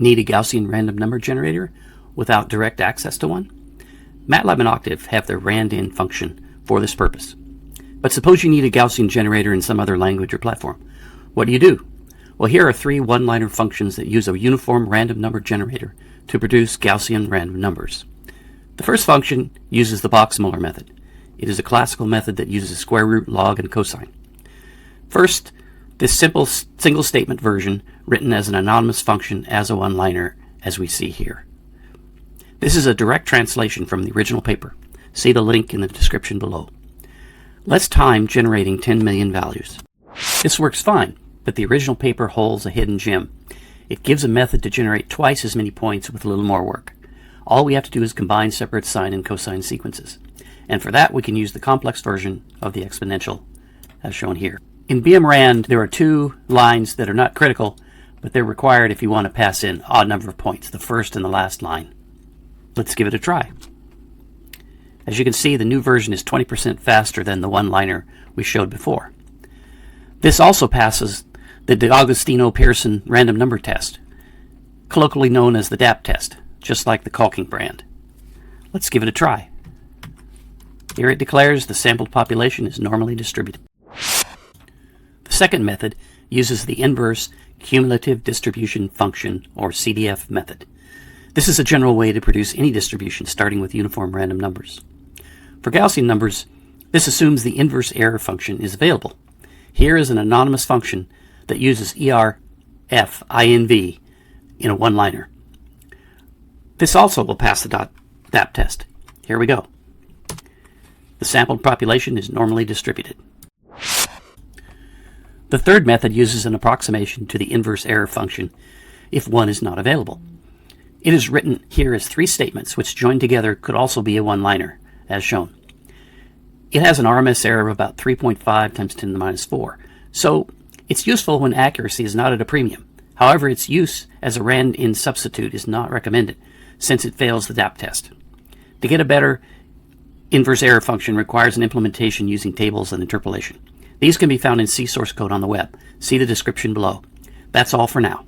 Need a Gaussian random number generator without direct access to one? Matlab and Octave have their randn function for this purpose. But suppose you need a Gaussian generator in some other language or platform. What do? Well, here are three one-liner functions that use a uniform random number generator to produce Gaussian random numbers. The first function uses the Box-Muller method. It is a classical method that uses square root, log, and cosine. First, this simple single statement version written as an anonymous function as a one-liner, as we see here. This is a direct translation from the original paper. See the link in the description below. Let's time generating 10 million values. This works fine, but the original paper holds a hidden gem. It gives a method to generate twice as many points with a little more work. All we have to do is combine separate sine and cosine sequences. And for that, we can use the complex version of the exponential, as shown here. In randn, there are two lines that are not critical, but they're required if you want to pass in odd number of points, the first and the last line. Let's give it a try. As you can see, the new version is 20% faster than the one-liner we showed before. This also passes the D'Agostino-Pearson random number test, colloquially known as the DAP test, just like the caulking brand. Let's give it a try. Here it declares the sampled population is normally distributed. The second method uses the inverse cumulative distribution function, or CDF method. This is a general way to produce any distribution starting with uniform random numbers. For Gaussian numbers, this assumes the inverse error function is available. Here is an anonymous function that uses ERFINV in a one-liner. This also will pass the DAP test. Here we go. The sampled population is normally distributed. The third method uses an approximation to the inverse error function if one is not available. It is written here as three statements which joined together could also be a one-liner, as shown. It has an RMS error of about 3.5 times 10 to the minus 4, so it's useful when accuracy is not at a premium. However, its use as a randn substitute is not recommended since it fails the DAP test. To get a better inverse error function requires an implementation using tables and interpolation. These can be found in C source code on the web. See the description below. That's all for now.